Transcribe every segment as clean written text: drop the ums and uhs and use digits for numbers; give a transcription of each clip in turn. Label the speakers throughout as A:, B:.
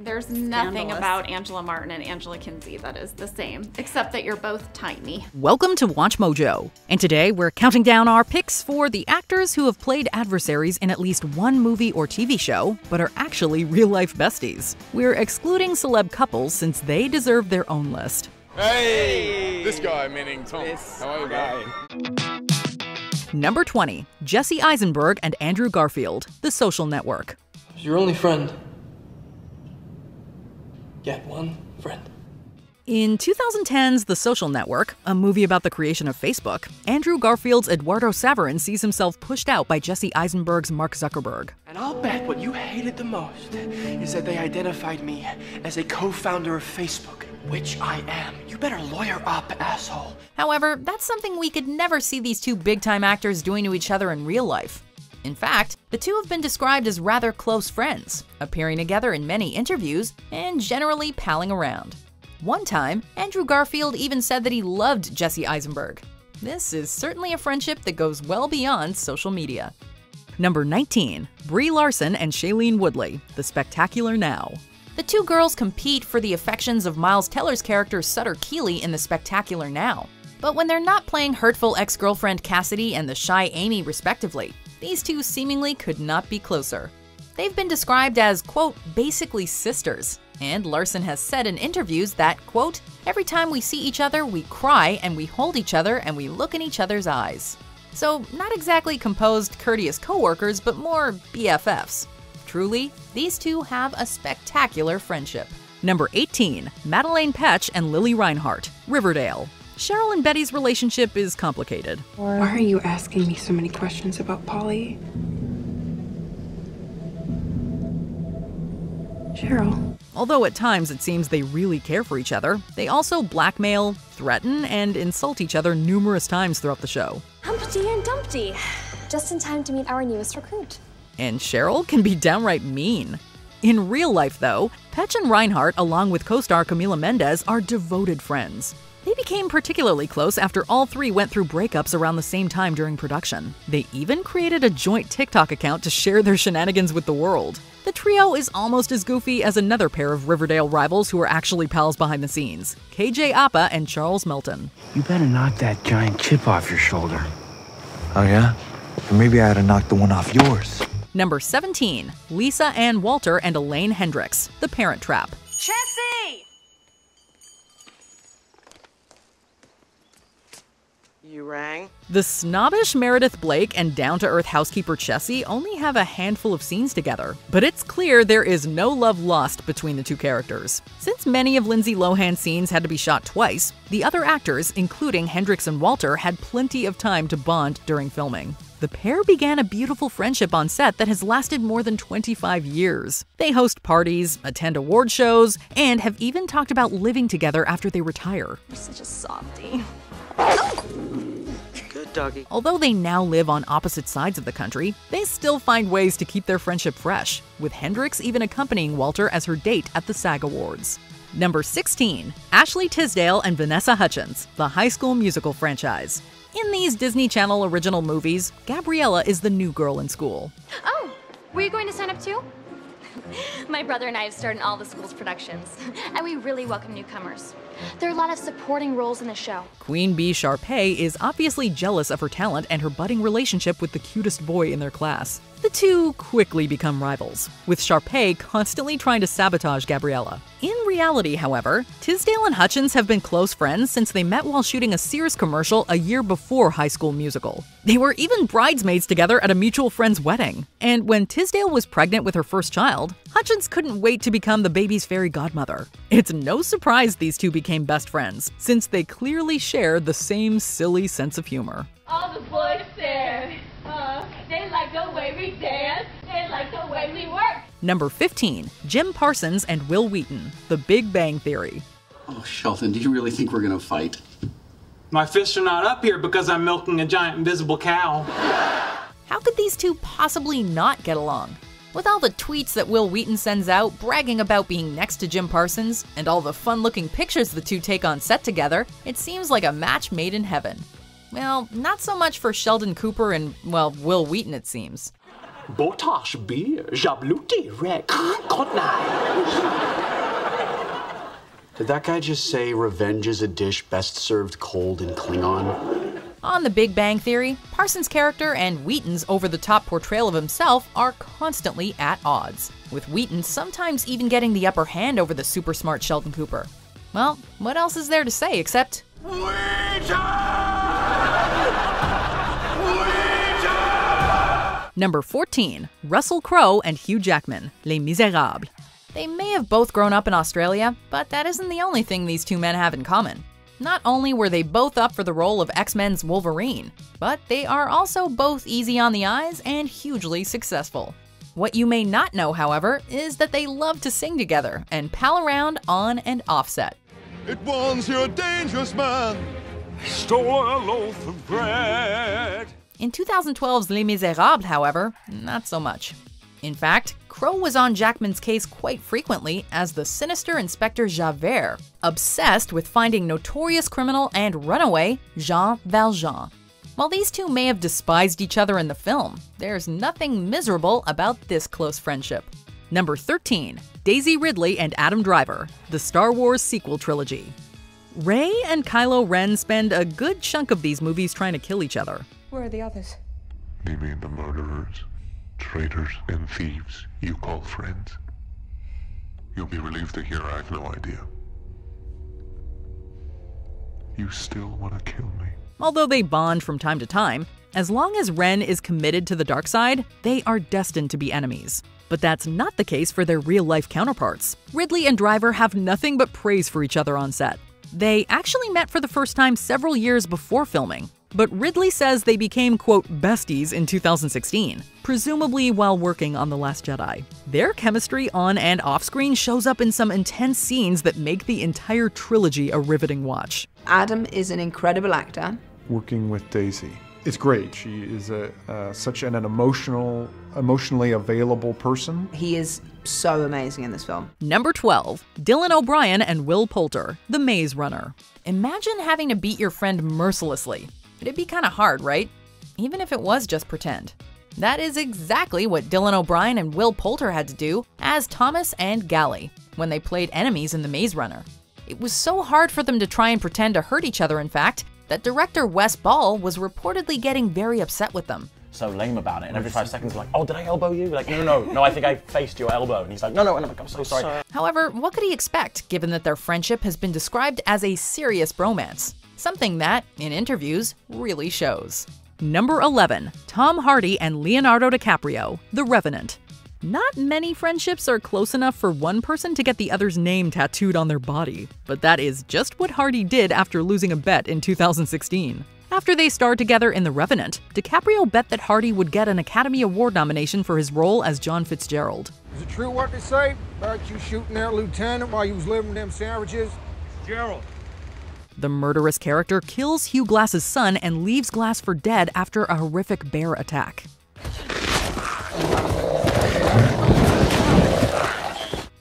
A: There's nothing about Angela Martin and Angela Kinsey that is the same, except that you're both tiny.
B: Welcome to Watch Mojo, and today we're counting down our picks for the actors who have played adversaries in at least one movie or TV show, but are actually real-life besties. We're excluding celeb couples since they deserve their own list.
C: Hey! This guy, meaning Tom. How are you, guy?
B: Number 20, Jesse Eisenberg and Andrew Garfield, The Social Network.
D: Your only friend. Get one friend.
B: In 2010's The Social Network, a movie about the creation of Facebook, Andrew Garfield's Eduardo Saverin sees himself pushed out by Jesse Eisenberg's Mark Zuckerberg.
D: And I'll bet what you hated the most is that they identified me as a co-founder of Facebook, which I am. You better lawyer up, asshole.
B: However, that's something we could never see these two big-time actors doing to each other in real life. In fact, the two have been described as rather close friends, appearing together in many interviews and generally palling around. One time, Andrew Garfield even said that he loved Jesse Eisenberg. This is certainly a friendship that goes well beyond social media. Number 19, Brie Larson and Shailene Woodley, The Spectacular Now. The two girls compete for the affections of Miles Teller's character Sutter Keeley in The Spectacular Now. But when they're not playing hurtful ex-girlfriend Cassidy and the shy Amy respectively, these two seemingly could not be closer. They've been described as, quote, basically sisters, and Larson has said in interviews that, quote, every time we see each other, we cry and we hold each other and we look in each other's eyes. So, not exactly composed, courteous co-workers, but more BFFs. Truly, these two have a spectacular friendship. Number 18, Madeleine Petsch and Lily Reinhardt, Riverdale. Cheryl and Betty's relationship is complicated.
E: Why are you asking me so many questions about Polly? Cheryl.
B: Although at times it seems they really care for each other, they also blackmail, threaten, and insult each other numerous times throughout the show.
F: Humpty and Dumpty, just in time to meet our newest recruit.
B: And Cheryl can be downright mean. In real life, though, Petsch and Reinhardt, along with co-star Camila Mendes, are devoted friends. They became particularly close after all three went through breakups around the same time during production. They even created a joint TikTok account to share their shenanigans with the world. The trio is almost as goofy as another pair of Riverdale rivals who are actually pals behind the scenes, KJ Apa and Charles Melton.
G: You better knock that giant chip off your shoulder.
H: Oh yeah? Or maybe I ought to knock the one off yours.
B: Number 17, Lisa Ann Walter and Elaine Hendricks, The Parent Trap.
I: Jesse! You rang?
B: The snobbish Meredith Blake and down-to-earth housekeeper Chessie only have a handful of scenes together, but it's clear there is no love lost between the two characters. Since many of Lindsay Lohan's scenes had to be shot twice, the other actors, including Hendricks and Walter, had plenty of time to bond during filming. The pair began a beautiful friendship on set that has lasted more than 25 years. They host parties, attend award shows, and have even talked about living together after they retire.
F: You're such a softie.
I: Good doggy.
B: Although they now live on opposite sides of the country, they still find ways to keep their friendship fresh, with Hendricks even accompanying Walter as her date at the SAG Awards. Number 16, Ashley Tisdale and Vanessa Hutchins, The High School Musical franchise. In these Disney Channel original movies, Gabriella is the new girl in school.
F: Oh, were you going to sign up too? My brother and I have starred in all the school's productions, and we really welcome newcomers. There are a lot of supporting roles in the show.
B: Queen Bee Sharpay is obviously jealous of her talent and her budding relationship with the cutest boy in their class. The two quickly become rivals, with Sharpay constantly trying to sabotage Gabriella. In reality, however, Tisdale and Hutchins have been close friends since they met while shooting a Sears commercial a year before High School Musical. They were even bridesmaids together at a mutual friend's wedding. And when Tisdale was pregnant with her first child, Hutchins couldn't wait to become the baby's fairy godmother. It's no surprise these two became best friends, since they clearly share the same silly sense of humor.
J: All the boys there, they like the way we dance, they like the way we work.
B: Number 15, Jim Parsons and Will Wheaton, The Big Bang Theory.
K: Oh, Shelton, do you really think we're gonna fight?
L: My fists are not up here because I'm milking a giant invisible cow.
B: How could these two possibly not get along? With all the tweets that Will Wheaton sends out bragging about being next to Jim Parsons, and all the fun-looking pictures the two take on set together, it seems like a match made in heaven. Well, not so much for Sheldon Cooper and, well, Will Wheaton, it seems.
L: Botash beer, jabluti rek, kotnai.
K: Did that guy just say revenge is a dish best served cold in Klingon?
B: On The Big Bang Theory, Parsons' character and Wheaton's over-the-top portrayal of himself are constantly at odds, with Wheaton sometimes even getting the upper hand over the super-smart Sheldon Cooper. Well, what else is there to say except... Number 14, Russell Crowe and Hugh Jackman, Les Miserables. They may have both grown up in Australia, but that isn't the only thing these two men have in common. Not only were they both up for the role of X-Men's Wolverine, but they are also both easy on the eyes and hugely successful. What you may not know, however, is that they love to sing together and pal around on and off set.
C: It warns you're a dangerous man. Stole a loaf of bread.
B: In 2012's Les Miserables, however, not so much. In fact, Crowe was on Jackman's case quite frequently as the sinister Inspector Javert, obsessed with finding notorious criminal and runaway Jean Valjean. While these two may have despised each other in the film, there's nothing miserable about this close friendship. Number 13, Daisy Ridley and Adam Driver, the Star Wars sequel trilogy. Rey and Kylo Ren spend a good chunk of these movies trying to kill each other.
E: Where are the others?
M: You mean the murderers, traitors, and thieves you call friends? You'll be relieved to hear I have no idea. You still want to kill me?
B: Although they bond from time to time, as long as Ren is committed to the dark side, they are destined to be enemies. But that's not the case for their real-life counterparts. Ridley and Driver have nothing but praise for each other on set. They actually met for the first time several years before filming, but Ridley says they became, quote, besties in 2016, presumably while working on The Last Jedi. Their chemistry on and off-screen shows up in some intense scenes that make the entire trilogy a riveting watch.
E: Adam is an incredible actor.
N: Working with Daisy, it's great. She is such an emotionally available person.
E: He is so amazing in this film.
B: Number 12, Dylan O'Brien and Will Poulter, The Maze Runner. Imagine having to beat your friend mercilessly. It'd be kind of hard, right? Even if it was just pretend. That is exactly what Dylan O'Brien and Will Poulter had to do as Thomas and Gally when they played enemies in The Maze Runner. It was so hard for them to try and pretend to hurt each other, in fact, that director Wes Ball was reportedly getting very upset with them.
O: So lame about it, and every 5 seconds like, oh, did I elbow you? Like, no, I think I faced your elbow. And he's like, no, and I'm like, I'm so sorry.
B: However, what could he expect, given that their friendship has been described as a serious bromance? Something that, in interviews, really shows. Number 11, Tom Hardy and Leonardo DiCaprio, The Revenant. Not many friendships are close enough for one person to get the other's name tattooed on their body, but that is just what Hardy did after losing a bet in 2016. After they starred together in The Revenant, DiCaprio bet that Hardy would get an Academy Award nomination for his role as John Fitzgerald.
P: Is it true what they say about you shooting that lieutenant while you was living them sandwiches? Gerald.
B: The murderous character kills Hugh Glass's son and leaves Glass for dead after a horrific bear attack.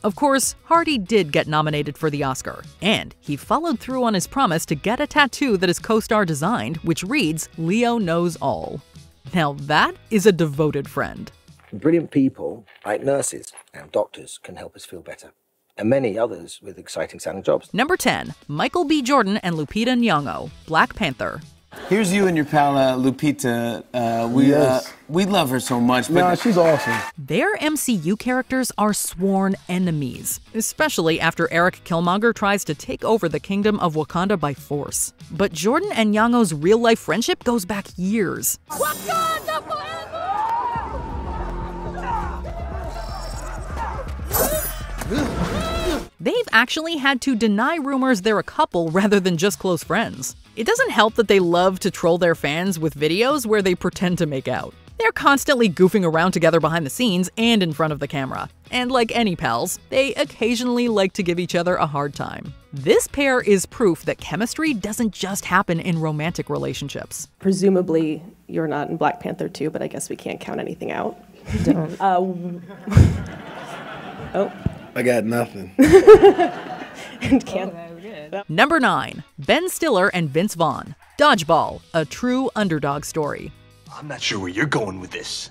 B: Of course, Hardy did get nominated for the Oscar, and he followed through on his promise to get a tattoo that his co-star designed, which reads, "Leo knows all." Now that is a devoted friend.
Q: Brilliant people, like nurses and doctors, can help us feel better. And many others with exciting sounding jobs.
B: Number 10, Michael B. Jordan and Lupita Nyong'o, Black Panther.
R: Here's you and your pal Lupita. We love her so much. But
N: no, she's awesome.
B: Their MCU characters are sworn enemies, especially after Eric Killmonger tries to take over the kingdom of Wakanda by force. But Jordan and Nyong'o's real-life friendship goes back years.
J: Wakanda forever!
B: They've actually had to deny rumors they're a couple rather than just close friends. It doesn't help that they love to troll their fans with videos where they pretend to make out. They're constantly goofing around together behind the scenes and in front of the camera. And like any pals, they occasionally like to give each other a hard time. This pair is proof that chemistry doesn't just happen in romantic relationships.
S: Presumably, you're not in Black Panther 2, but I guess we can't count anything out. Don't.
R: I got nothing.
B: Number 9, Ben Stiller and Vince Vaughn, Dodgeball, a true underdog story.
D: I'm not sure where you're going with this.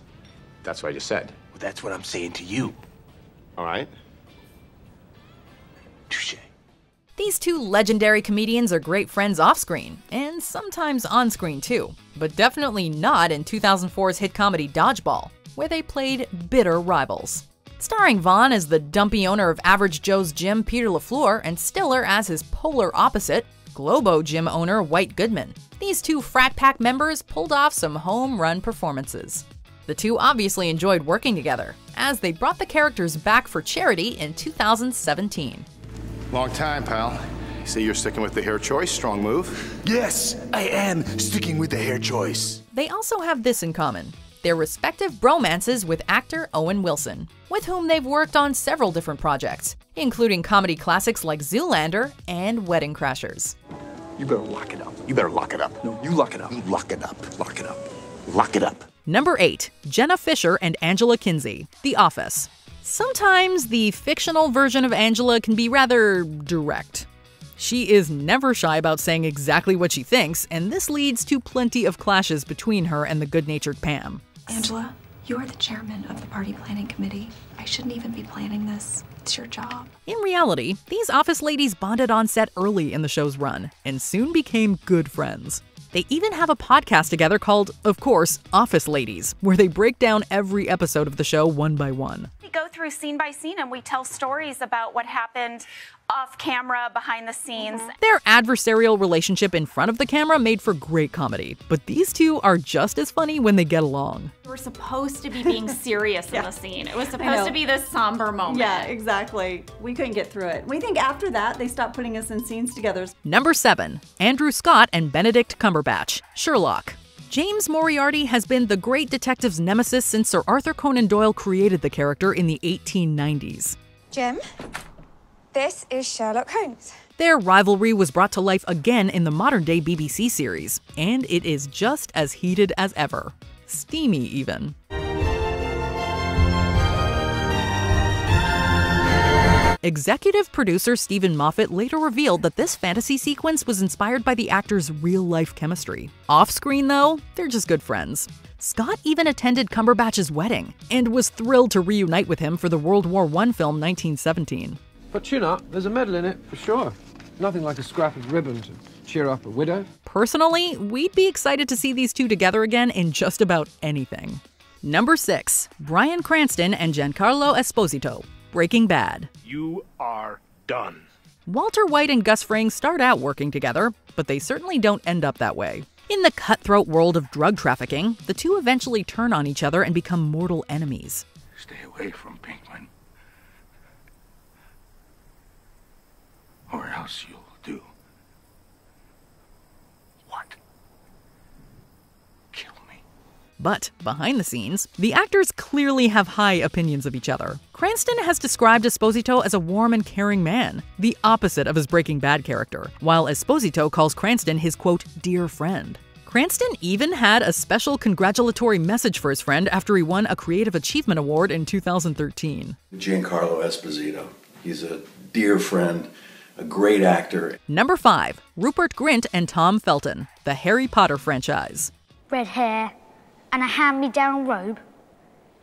C: That's what I just said.
D: Well, that's what I'm saying to you.
C: All right.
D: Touché.
B: These two legendary comedians are great friends off-screen, and sometimes on-screen too, but definitely not in 2004's hit comedy Dodgeball, where they played bitter rivals. Starring Vaughn as the dumpy owner of Average Joe's Gym, Peter LaFleur, and Stiller as his polar opposite, Globo Gym owner White Goodman. These two frat pack members pulled off some home run performances. The two obviously enjoyed working together, as they brought the characters back for charity in 2017.
T: Long time, pal. See, you're sticking with the hair choice. Strong move.
C: Yes, I am sticking with the hair choice.
B: They also have this in common: their respective bromances with actor Owen Wilson, with whom they've worked on several different projects, including comedy classics like Zoolander and Wedding Crashers.
C: You better lock it up. You better lock it up. No, you lock it up. You lock it up. Lock it up. Lock it up.
B: Number 8. Jenna Fisher and Angela Kinsey, The Office. Sometimes the fictional version of Angela can be rather direct. She is never shy about saying exactly what she thinks, and this leads to plenty of clashes between her and the good-natured Pam.
E: Angela, you are the chairman of the party planning committee. I shouldn't even be planning this. It's your job.
B: In reality, these office ladies bonded on set early in the show's run, and soon became good friends. They even have a podcast together called, of course, Office Ladies, where they break down every episode of the show one by one.
U: We go through scene by scene and we tell stories about what happened off camera, behind the scenes.
B: Their adversarial relationship in front of the camera made for great comedy, but these two are just as funny when they get along.
A: We're supposed to be being serious in the scene. It was supposed to be this somber moment.
V: Yeah, exactly. We couldn't get through it. We think after that, they stopped putting us in scenes together.
B: Number 7. Andrew Scott and Benedict Cumberbatch, Sherlock. James Moriarty has been the great detective's nemesis since Sir Arthur Conan Doyle created the character in the 1890s.
W: Jim, this is Sherlock Holmes.
B: Their rivalry was brought to life again in the modern-day BBC series, and it is just as heated as ever. Steamy, even. Executive producer Stephen Moffat later revealed that this fantasy sequence was inspired by the actors' real-life chemistry. Off-screen, though, they're just good friends. Scott even attended Cumberbatch's wedding, and was thrilled to reunite with him for the World War I film 1917.
X: But tune up, there's a medal in it, for sure. Nothing like a scrap of ribbon to cheer up a widow.
B: Personally, we'd be excited to see these two together again in just about anything. Number 6. Bryan Cranston and Giancarlo Esposito, Breaking Bad.
C: You are done.
B: Walter White and Gus Fring start out working together, but they certainly don't end up that way. In the cutthroat world of drug trafficking, the two eventually turn on each other and become mortal enemies.
C: Stay away from Pinkman, or else you'll do what? Kill me.
B: But behind the scenes, the actors clearly have high opinions of each other. Cranston has described Esposito as a warm and caring man, the opposite of his Breaking Bad character, while Esposito calls Cranston his, quote, dear friend. Cranston even had a special congratulatory message for his friend after he won a Creative Achievement Award in 2013.
Y: Giancarlo Esposito. He's a dear friend, a great actor.
B: Number 5. Rupert Grint and Tom Felton, the Harry Potter franchise.
W: Red hair and a hand-me-down robe.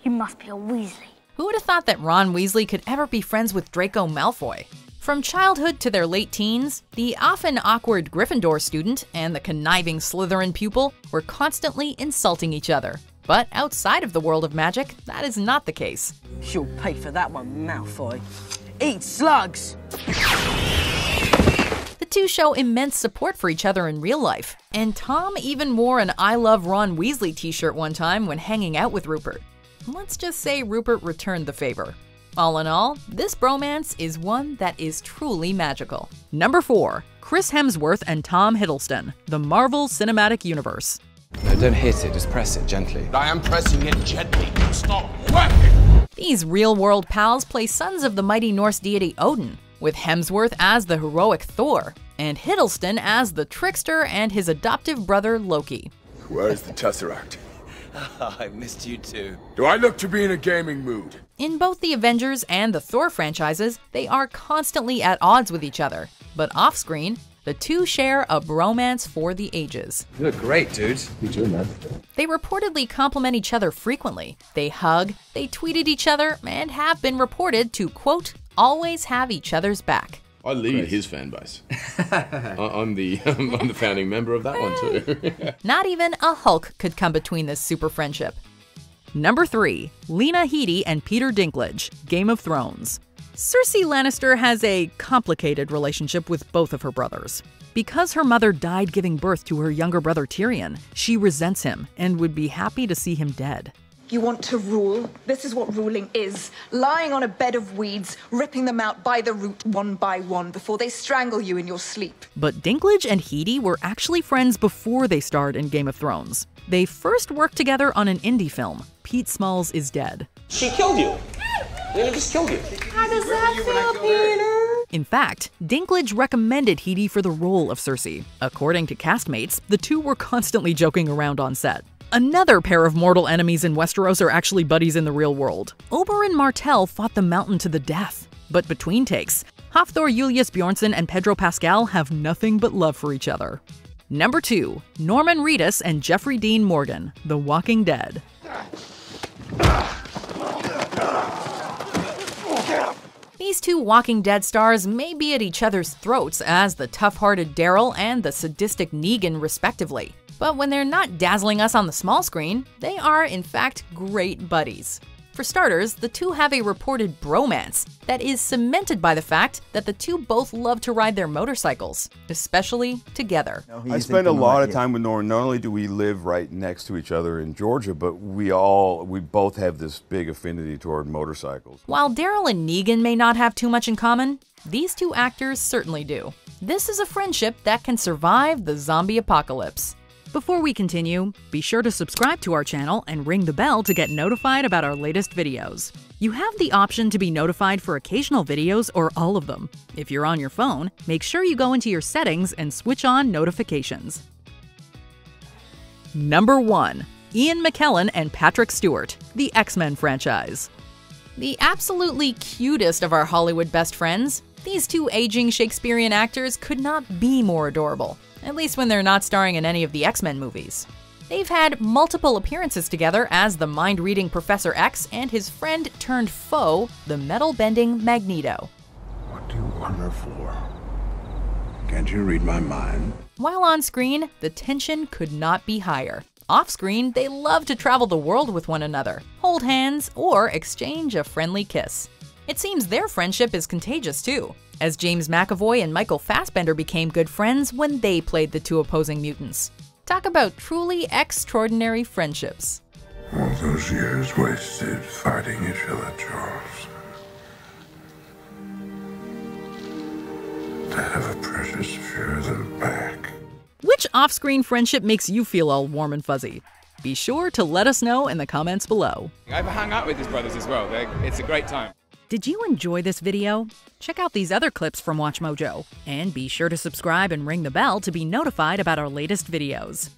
W: You must be a Weasley.
B: Who would have thought that Ron Weasley could ever be friends with Draco Malfoy? From childhood to their late teens, the often awkward Gryffindor student and the conniving Slytherin pupil were constantly insulting each other. But outside of the world of magic, that is not the case.
I: You'll pay for that one, Malfoy. Eat slugs!
B: The two show immense support for each other in real life, and Tom even wore an I Love Ron Weasley t-shirt one time when hanging out with Rupert. Let's just say Rupert returned the favor. All in all, this bromance is one that is truly magical. Number 4. Chris Hemsworth and Tom Hiddleston, the Marvel Cinematic Universe.
Z: No, don't hit it, just press it gently.
C: I am pressing it gently. Stop working!
B: These real-world pals play sons of the mighty Norse deity Odin, with Hemsworth as the heroic Thor, and Hiddleston as the trickster and his adoptive brother Loki.
C: Where is the Tesseract?
Z: I missed you too.
C: Do I look to be in a gaming mood?
B: In both the Avengers and the Thor franchises, they are constantly at odds with each other, but off-screen, the two share a bromance for the ages.
Z: You look great, dude. You too, man.
B: They reportedly compliment each other frequently. They hug, they tweet at each other, and have been reported to, quote, always have each other's back.
F: I lead his fan base. I'm the founding member of that one too.
B: Not even a Hulk could come between this super friendship. Number 3. Lena Headey and Peter Dinklage, Game of Thrones. Cersei Lannister has a complicated relationship with both of her brothers. Because her mother died giving birth to her younger brother Tyrion, she resents him and would be happy to see him dead.
G: You want to rule? This is what ruling is. Lying on a bed of weeds, ripping them out by the root one by one before they strangle you in your sleep.
B: But Dinklage and Headey were actually friends before they starred in Game of Thrones. They first worked together on an indie film, Pete Smalls is Dead.
H: She killed you. Lena just killed you.
G: How does that feel, Peter?
B: In fact, Dinklage recommended Headey for the role of Cersei. According to castmates, the two were constantly joking around on set. Another pair of mortal enemies in Westeros are actually buddies in the real world. Oberyn Martell fought the Mountain to the death. But between takes, Hafthor Julius Bjornsson and Pedro Pascal have nothing but love for each other. Number 2. Norman Reedus and Jeffrey Dean Morgan, The Walking Dead. These two Walking Dead stars may be at each other's throats as the tough-hearted Daryl and the sadistic Negan, respectively. But when they're not dazzling us on the small screen, they are, in fact, great buddies. For starters, the two have a reported bromance that is cemented by the fact that the two both love to ride their motorcycles, especially together.
K: I spend a lot of time with Norman. Not only do we live right next to each other in Georgia, but we both have this big affinity toward motorcycles.
B: While Daryl and Negan may not have too much in common, these two actors certainly do. This is a friendship that can survive the zombie apocalypse. Before we continue, be sure to subscribe to our channel and ring the bell to get notified about our latest videos. You have the option to be notified for occasional videos or all of them. If you're on your phone, make sure you go into your settings and switch on notifications. Number 1. Ian McKellen and Patrick Stewart, the X-Men franchise. The absolutely cutest of our Hollywood best friends, these two aging Shakespearean actors could not be more adorable. At least when they're not starring in any of the X-Men movies. They've had multiple appearances together as the mind-reading Professor X and his friend-turned-foe, the metal-bending Magneto.
Y: What do you want her for? Can't you read my mind?
B: While on screen, the tension could not be higher. Off-screen, they love to travel the world with one another, hold hands, or exchange a friendly kiss. It seems their friendship is contagious too, as James McAvoy and Michael Fassbender became good friends when they played the two opposing mutants. Talk about truly extraordinary friendships.
Y: All those years wasted fighting each other, Charles. To have a precious few of them back.
B: Which off-screen friendship makes you feel all warm and fuzzy? Be sure to let us know in the comments below.
L: I've hung out with his brothers as well. It's a great time.
B: Did you enjoy this video? Check out these other clips from WatchMojo. And be sure to subscribe and ring the bell to be notified about our latest videos.